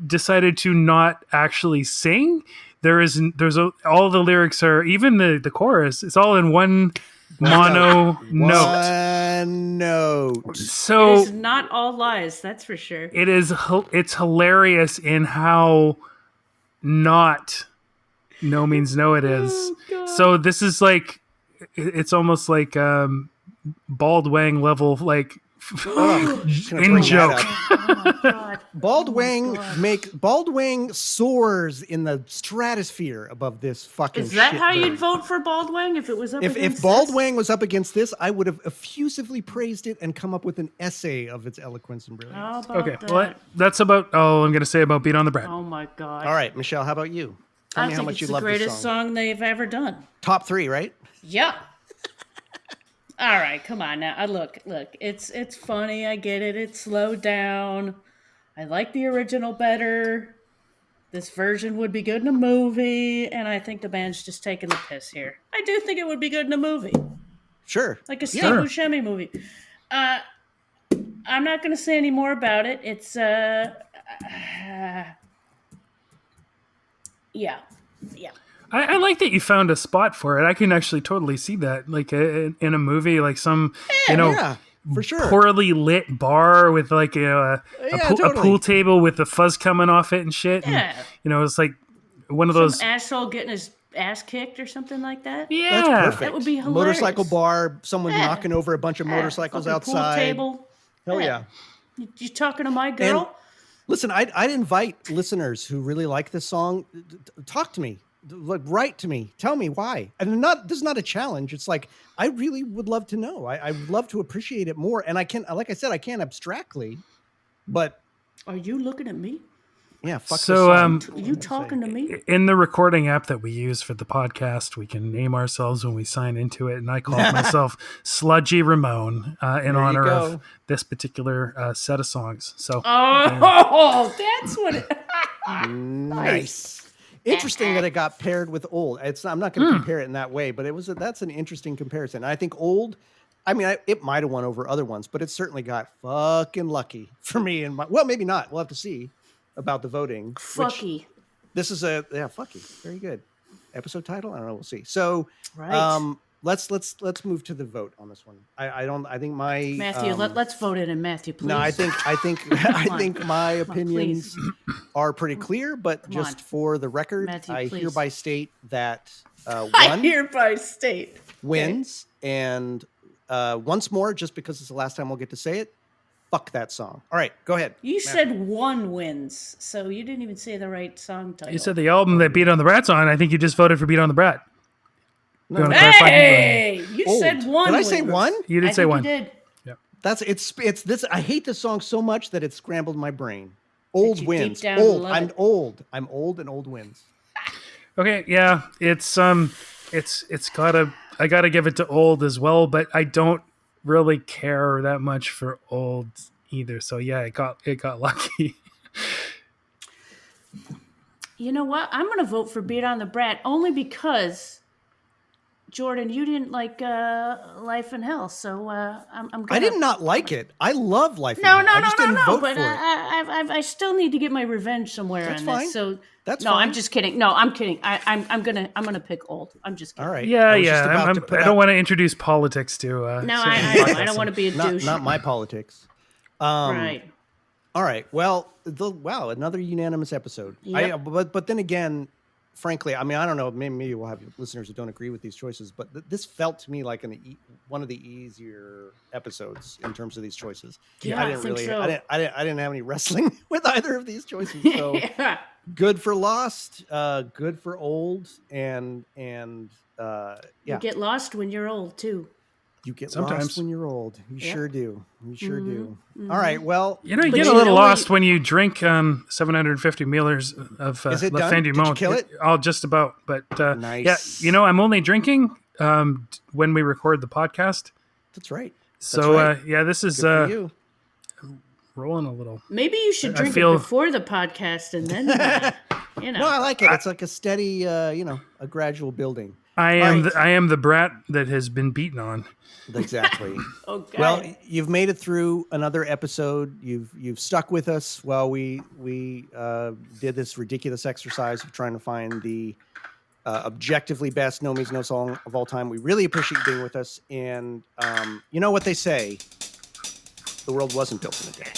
decided to not actually sing. All the lyrics are, even the chorus. It's all in one mono note. One note. So It's not all lies, that's for sure. it's hilarious in how not No Means No it is. Oh, God. So this is like, it's almost like Bald Wang level, like in joke. Oh my God. Bald Wang soars in the stratosphere above this fucking Is that shit how bird. you'd vote for Baldwin if it was up against If Bald this? Wang was up against this, I would have effusively praised it and come up with an essay of its eloquence and brilliance. How about Okay, that? well, that's about all I'm going to say about Beat on the Brat. Oh my God. All right, Michelle, how about you? Tell I me how think much it's you the love this greatest song. song they've ever done. Top 3, right? Yeah. All right, come on now. Look, it's funny. I get it. It's slowed down. I like the original better. This version would be good in a movie, and I think the band's just taking the piss here. I do think it would be good in a movie, Sure. like a Steve Sure. Buscemi movie. I'm not going to say any more about it. It's yeah. I like that you found a spot for it. I can actually totally see that, like in a movie, like some Yeah, for sure. poorly lit bar with like a totally. pool table with the fuzz coming off it and shit. Yeah. And, it's like one of those. Some asshole getting his ass kicked or something like that. Yeah, That's perfect. That would be hilarious. Motorcycle bar, someone Yeah. knocking over a bunch of Yeah, motorcycles fucking outside. Pool table. Hell yeah. You talking to my girl? Listen, I'd invite listeners who really like this song, talk to me, like write to me, tell me why. And this is not a challenge. It's like, I really would love to know. I would love to appreciate it more. And I can, like I said, I can't abstractly, but Are you looking at me? Yeah, fuck So, this song. You talking to me? in the recording app that we use for the podcast, we can name ourselves when we sign into it, and I called myself Sludgy Ramon in you honor go. of this particular set of songs. So, Oh, that's what it Nice. Interesting that it got paired with old. I'm not going to compare it in that way, but that's an interesting comparison. I think old. I mean, it might have won over other ones, but it certainly got fucking lucky for me. Well, maybe not. We'll have to see about the voting. fucky. This is fucky. Very good. Episode title. I don't know. We'll see. So, Right. let's move to the vote on this one. I think my Matthew, let's vote it in Matthew, please. no, I think I on. think my Come on, opinions are pretty clear, but just on. for the record, Matthew, I please. hereby state that I one hereby state wins, and once more, just because it's the last time we'll get to say it, fuck that song. All right, go ahead. You Matthew. said one wins, so you didn't even say the right song title. you said the album that Beat on the Brat's on. I think you just voted for Beat on the Brat. No, You wanna no, clarify? Hey, you old. said one. Did I say wins. one? You did I say think one. You did. It's this. I hate this song so much that it scrambled my brain. Old you wins. deep down Old. love I'm it. old. I'm old, and old wins. Okay, yeah, it's gotta. I gotta give it to old as well, but I don't really care that much for old either. So yeah, it got lucky. You know what? I'm going to vote for Beat on the Brat only because, Jordan, you didn't like Life in Hell, so I'm going to... I did not like it. I love Life in No, Hell. I just didn't vote but for it. I still need to get my revenge somewhere That's on fine. this. So That's no, fine. I'm just kidding. No, I'm kidding. I'm gonna pick old. I'm just kidding. All right. Yeah, I was just about yeah. to put I out- don't want to introduce politics to. No, certain I podcasts. don't want to be a douche. not my politics. Right. All right. Well, wow, another unanimous episode. Yep. But then again, frankly, I mean, I don't know. Maybe we'll have listeners who don't agree with these choices, but this felt to me like one of the easier episodes in terms of these choices. Yeah, I think so. I didn't have any wrestling with either of these choices. So Yeah. good for Lost, good for Old, and You yeah. get lost when you're old too. You get Sometimes. lost when you're old. You Yep. sure do. You sure do. All right. Well, You know, you But get you a little know what lost when you drink 750 milliliters of Is it La done? Fin du Did you Monde. kill it? Oh, just about. But Nice. yeah, you know, I'm only drinking when we record the podcast. that's right. So right. yeah, this is Good for you. rolling a little. Maybe you should I drink feel- it before the podcast and then, you know. No, I like it. It's like a steady, a gradual building. I All am right. I am the brat that has been beaten on. Exactly. Oh, God. Well, you've made it through another episode. You've stuck with us while we did this ridiculous exercise of trying to find the objectively best No Means No song of all time. We really appreciate you being with us. And you know what they say: the world wasn't built in a day.